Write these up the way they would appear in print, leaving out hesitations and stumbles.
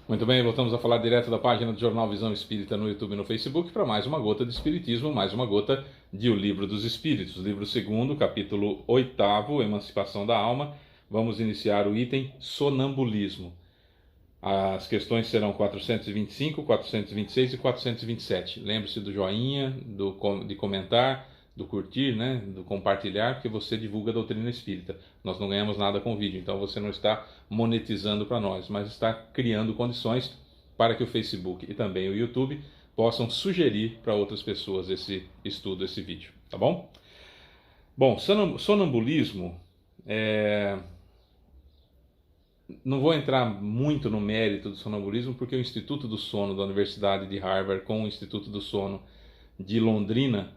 Muito bem, voltamos a falar direto da página do Jornal Visão Espírita no YouTube e no Facebook para mais uma gota de Espiritismo, mais uma gota de O Livro dos Espíritos, livro 2º, capítulo 8º, Emancipação da Alma. Vamos iniciar o item Sonambulismo. As questões serão 425, 426 e 427. Lembre-se do joinha, de comentar, do curtir, né, do compartilhar, porque você divulga a doutrina espírita. Nós não ganhamos nada com o vídeo, então você não está monetizando para nós, mas está criando condições para que o Facebook e também o YouTube possam sugerir para outras pessoas esse estudo, esse vídeo, tá bom? Bom, sonambulismo não vou entrar muito no mérito do sonambulismo, porque o Instituto do Sono da Universidade de Harvard com o Instituto do Sono de Londrina,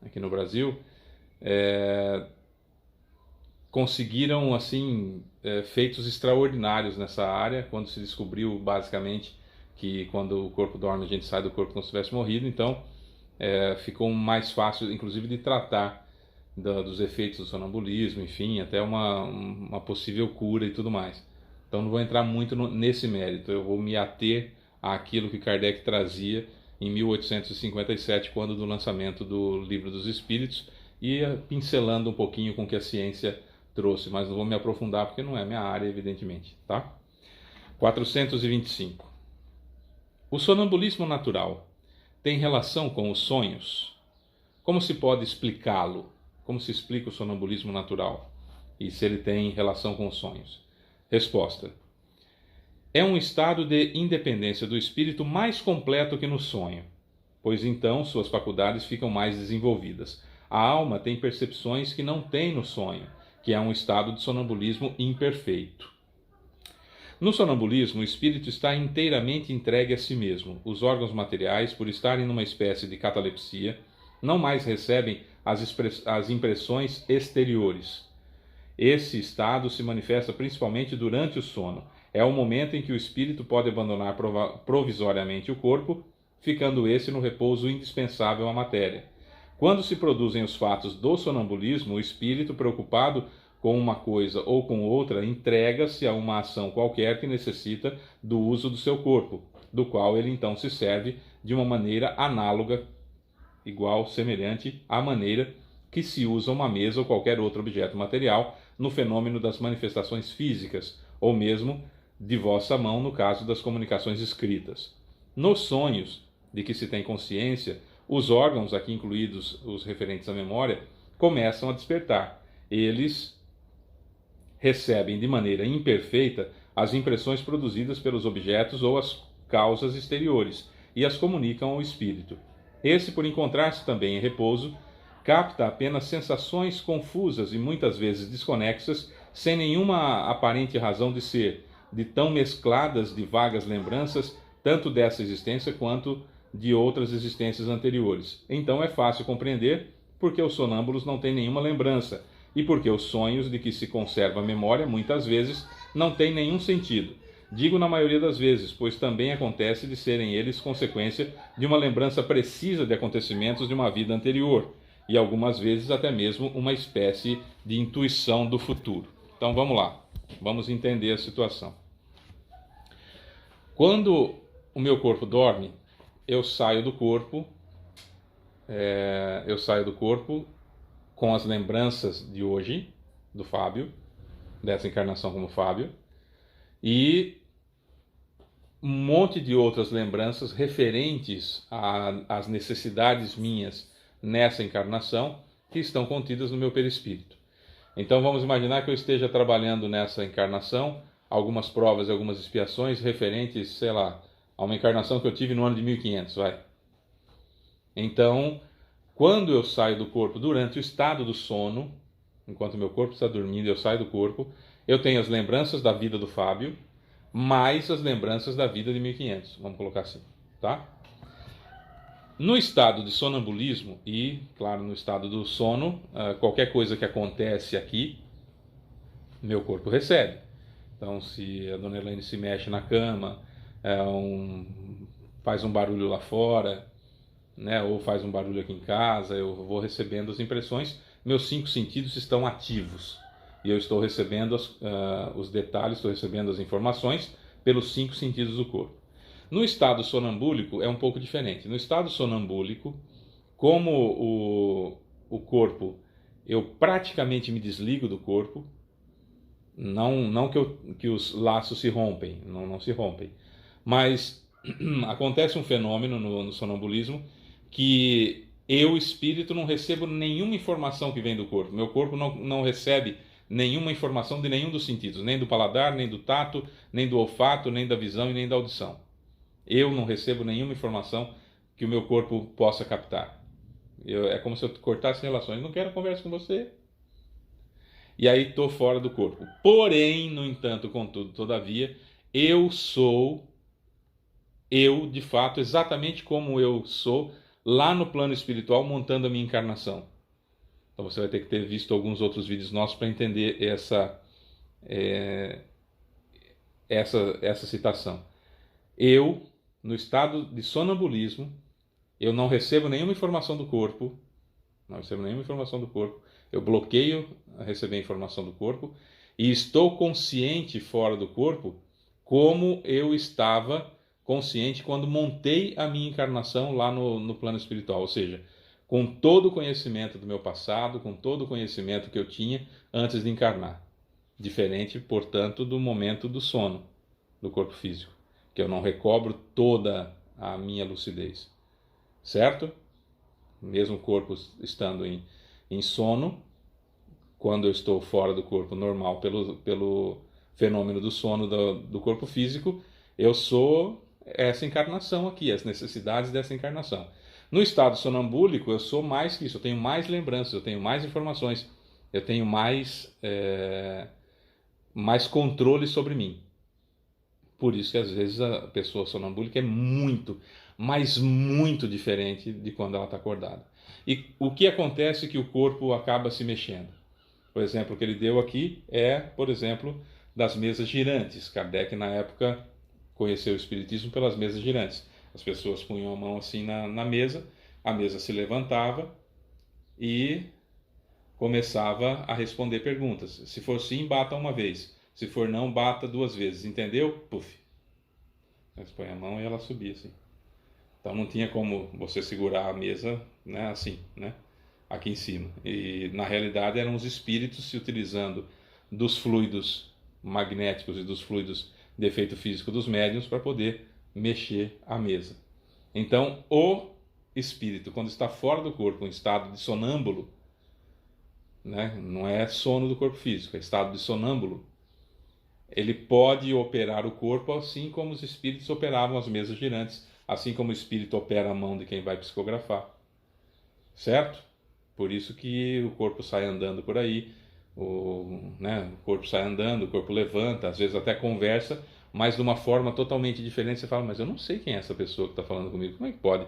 aqui no Brasil, conseguiram assim feitos extraordinários nessa área, quando se descobriu basicamente que quando o corpo dorme a gente sai do corpo como se tivesse morrido. Então ficou mais fácil inclusive de tratar dos efeitos do sonambulismo, enfim, até uma possível cura e tudo mais. Então não vou entrar muito nesse mérito, eu vou me ater àquilo que Kardec trazia em 1857, quando do lançamento do Livro dos Espíritos, e pincelando um pouquinho com o que a ciência trouxe, mas não vou me aprofundar porque não é minha área, evidentemente, tá? 425. O sonambulismo natural tem relação com os sonhos? Como se pode explicá-lo? Como se explica o sonambulismo natural? E se ele tem relação com os sonhos? Resposta: é um estado de independência do espírito mais completo que no sonho, pois então suas faculdades ficam mais desenvolvidas. A alma tem percepções que não tem no sonho, que é um estado de sonambulismo imperfeito. No sonambulismo, o espírito está inteiramente entregue a si mesmo. Os órgãos materiais, por estarem numa espécie de catalepsia, não mais recebem as impressões exteriores. Esse estado se manifesta principalmente durante o sono. É o momento em que o espírito pode abandonar provisoriamente o corpo, ficando esse no repouso indispensável à matéria. Quando se produzem os fatos do sonambulismo, o espírito, preocupado com uma coisa ou com outra, entrega-se a uma ação qualquer que necessita do uso do seu corpo, do qual ele então se serve de uma maneira análoga, igual, semelhante à maneira que se usa uma mesa ou qualquer outro objeto material no fenômeno das manifestações físicas, ou mesmo de vossa mão no caso das comunicações escritas. Nos sonhos de que se tem consciência, os órgãos, aqui incluídos os referentes à memória, começam a despertar. Eles recebem de maneira imperfeita as impressões produzidas pelos objetos ou as causas exteriores e as comunicam ao espírito. Esse, por encontrar-se também em repouso, capta apenas sensações confusas e muitas vezes desconexas, sem nenhuma aparente razão de ser, de tão mescladas de vagas lembranças, tanto dessa existência quanto de outras existências anteriores. Então é fácil compreender porque os sonâmbulos não têm nenhuma lembrança e porque os sonhos de que se conserva a memória muitas vezes não têm nenhum sentido. Digo na maioria das vezes, pois também acontece de serem eles consequência de uma lembrança precisa de acontecimentos de uma vida anterior, e algumas vezes até mesmo uma espécie de intuição do futuro. Então vamos lá, vamos entender a situação. Quando o meu corpo dorme, eu saio do corpo com as lembranças de hoje, do Fábio, dessa encarnação como Fábio, e um monte de outras lembranças referentes às necessidades minhas nessa encarnação, que estão contidas no meu perispírito. Então vamos imaginar que eu esteja trabalhando nessa encarnação algumas provas e algumas expiações referentes, sei lá, a uma encarnação que eu tive no ano de 1500, vai. Então, quando eu saio do corpo durante o estado do sono, enquanto meu corpo está dormindo, eu saio do corpo, eu tenho as lembranças da vida do Fábio, mais as lembranças da vida de 1500, vamos colocar assim, tá? No estado de sonambulismo e, claro, no estado do sono, qualquer coisa que acontece aqui, meu corpo recebe. Então, se a dona Elaine se mexe na cama, faz um barulho lá fora, né, ou faz um barulho aqui em casa, eu vou recebendo as impressões, meus 5 sentidos estão ativos. E eu estou recebendo os detalhes, estou recebendo as informações pelos 5 sentidos do corpo. No estado sonambúlico é um pouco diferente. No estado sonambúlico, como o corpo, eu praticamente me desligo do corpo, não que os laços se rompem, não se rompem, mas acontece um fenômeno no sonambulismo que eu, espírito, não recebo nenhuma informação que vem do corpo. Meu corpo não recebe nenhuma informação de nenhum dos sentidos, nem do paladar, nem do tato, nem do olfato, nem da visão e nem da audição. Eu não recebo nenhuma informação que o meu corpo possa captar. É como se eu cortasse relações. Não quero conversa com você. E aí estou fora do corpo. Porém, no entanto, contudo, todavia, eu sou eu, de fato, exatamente como eu sou lá no plano espiritual, montando a minha encarnação. Então você vai ter que ter visto alguns outros vídeos nossos para entender essa citação. Eu, no estado de sonambulismo, eu não recebo nenhuma informação do corpo, eu bloqueio a receber informação do corpo e estou consciente fora do corpo como eu estava consciente quando montei a minha encarnação lá no plano espiritual, ou seja, com todo o conhecimento do meu passado, com todo o conhecimento que eu tinha antes de encarnar. Diferente, portanto, do momento do sono do corpo físico, que eu não recobro toda a minha lucidez. Certo? Mesmo o corpo estando em sono, quando eu estou fora do corpo normal pelo fenômeno do sono do corpo físico, eu sou essa encarnação aqui, as necessidades dessa encarnação. No estado sonambúlico, eu sou mais que isso, eu tenho mais lembranças, eu tenho mais informações, eu tenho mais controle sobre mim. Por isso que às vezes a pessoa sonambúlica é muito, mas muito diferente de quando ela está acordada. E o que acontece é que o corpo acaba se mexendo. O exemplo que ele deu aqui é, por exemplo, das mesas girantes. Kardec, na época, conheceu o Espiritismo pelas mesas girantes. As pessoas punham a mão assim na mesa, a mesa se levantava e começava a responder perguntas. Se for sim, bata uma vez. Se for não, bata 2 vezes. Entendeu? Puf. Você põe a mão e ela subia assim. Então não tinha como você segurar a mesa, né, assim, né, aqui em cima. E na realidade eram os espíritos se utilizando dos fluidos magnéticos e dos fluidos de efeito físico dos médiuns para poder mexer a mesa. Então o espírito, quando está fora do corpo, em estado de sonâmbulo, né, não é sono do corpo físico, é estado de sonâmbulo, ele pode operar o corpo assim como os espíritos operavam as mesas girantes, assim como o espírito opera a mão de quem vai psicografar. Certo? Por isso que o corpo sai andando por aí, o corpo sai andando, o corpo levanta, às vezes até conversa, mas de uma forma totalmente diferente. Você fala, mas eu não sei quem é essa pessoa que está falando comigo, como é que pode?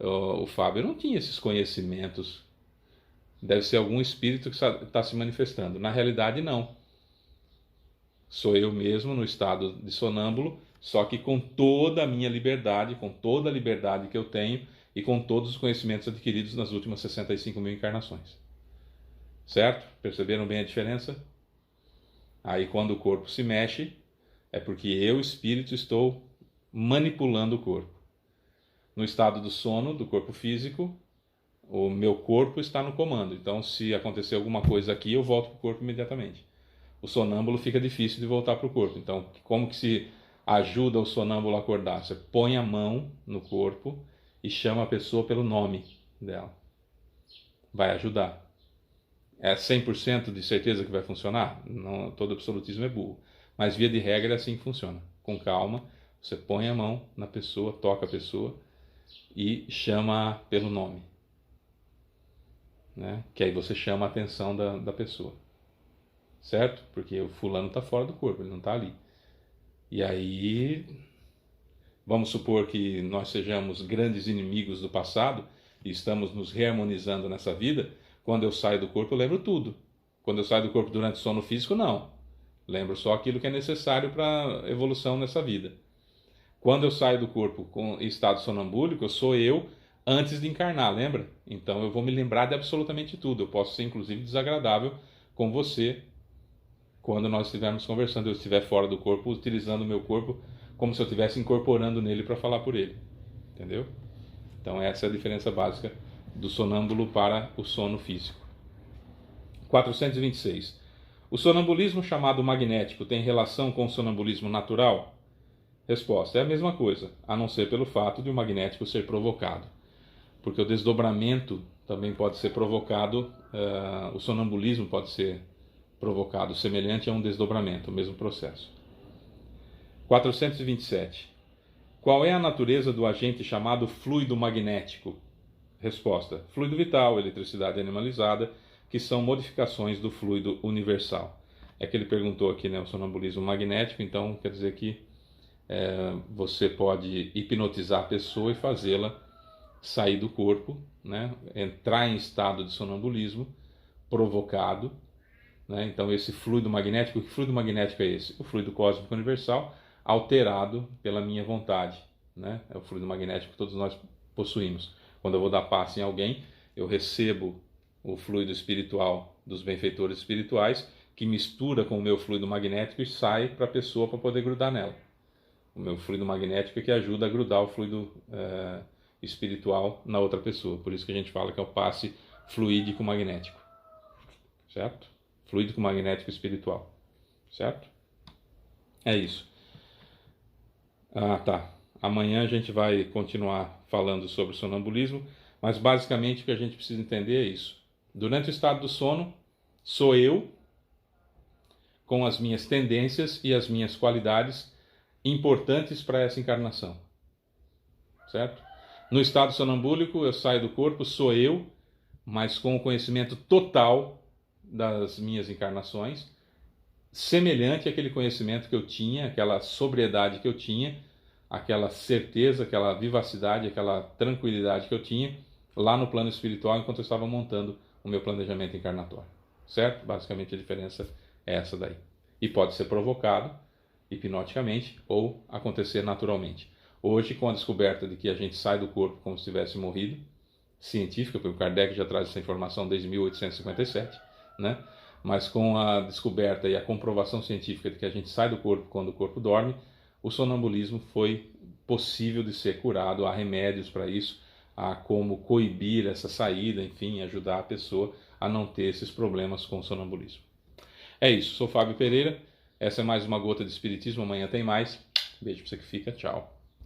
O Fábio não tinha esses conhecimentos, deve ser algum espírito que está se manifestando. Na realidade, não. Sou eu mesmo no estado de sonâmbulo, só que com toda a minha liberdade, com toda a liberdade que eu tenho e com todos os conhecimentos adquiridos nas últimas 65 mil encarnações. Certo? Perceberam bem a diferença? Aí quando o corpo se mexe, é porque eu, espírito, estou manipulando o corpo. No estado do sono, do corpo físico, o meu corpo está no comando. Então, se acontecer alguma coisa aqui, eu volto para o corpo imediatamente. O sonâmbulo fica difícil de voltar para o corpo. Então, como que se ajuda o sonâmbulo a acordar? Você põe a mão no corpo e chama a pessoa pelo nome dela. Vai ajudar. É 100% de certeza que vai funcionar? Não, todo absolutismo é burro. Mas via de regra é assim que funciona. Com calma, você põe a mão na pessoa, toca a pessoa e chama pelo nome. Né? Que aí você chama a atenção da pessoa. Certo? Porque o fulano está fora do corpo, ele não está ali. E aí, vamos supor que nós sejamos grandes inimigos do passado e estamos nos reharmonizando nessa vida. Quando eu saio do corpo, eu lembro tudo. Quando eu saio do corpo durante o sono físico, não. Lembro só aquilo que é necessário para a evolução nessa vida. Quando eu saio do corpo em estado sonambúlico, eu sou eu antes de encarnar, lembra? Então eu vou me lembrar de absolutamente tudo. Eu posso ser, inclusive, desagradável com você quando nós estivermos conversando, eu estiver fora do corpo, utilizando o meu corpo como se eu estivesse incorporando nele para falar por ele. Entendeu? Então essa é a diferença básica do sonâmbulo para o sono físico. 426. O sonambulismo chamado magnético tem relação com o sonambulismo natural? Resposta: é a mesma coisa, a não ser pelo fato de o magnético ser provocado. Porque o desdobramento também pode ser provocado, o sonambulismo pode ser provocado, semelhante a um desdobramento, o mesmo processo. 427. Qual é a natureza do agente chamado fluido magnético? Resposta: fluido vital, eletricidade animalizada, que são modificações do fluido universal. É que ele perguntou aqui, né, o sonambulismo magnético, então quer dizer que você pode hipnotizar a pessoa e fazê-la sair do corpo, né, entrar em estado de sonambulismo provocado, né? Então esse fluido magnético, que fluido magnético é esse? O fluido cósmico universal alterado pela minha vontade, né? É o fluido magnético que todos nós possuímos. Quando eu vou dar passe em alguém, eu recebo o fluido espiritual dos benfeitores espirituais, que mistura com o meu fluido magnético e sai para a pessoa para poder grudar nela. O meu fluido magnético é que ajuda a grudar o fluido espiritual na outra pessoa. Por isso que a gente fala que é o passe fluídico magnético. Certo? Fluídico magnético espiritual. Certo? É isso. Tá. Amanhã a gente vai continuar falando sobre sonambulismo, mas basicamente o que a gente precisa entender é isso. Durante o estado do sono, sou eu, com as minhas tendências e as minhas qualidades importantes para essa encarnação. Certo? No estado sonambúlico, eu saio do corpo, sou eu, mas com o conhecimento total das minhas encarnações, semelhante àquele conhecimento que eu tinha, aquela sobriedade que eu tinha, aquela certeza, aquela vivacidade, aquela tranquilidade que eu tinha lá no plano espiritual enquanto eu estava montando o meu planejamento encarnatório. Certo? Basicamente a diferença é essa daí. E pode ser provocado hipnoticamente ou acontecer naturalmente. Hoje, com a descoberta de que a gente sai do corpo como se tivesse morrido, científica, porque o Kardec já traz essa informação desde 1857, né? Mas com a descoberta e a comprovação científica de que a gente sai do corpo quando o corpo dorme, o sonambulismo foi possível de ser curado, há remédios para isso, há como coibir essa saída, enfim, ajudar a pessoa a não ter esses problemas com o sonambulismo. É isso, sou Fábio Pereira, essa é mais uma gota de Espiritismo, amanhã tem mais. Beijo para você que fica, tchau.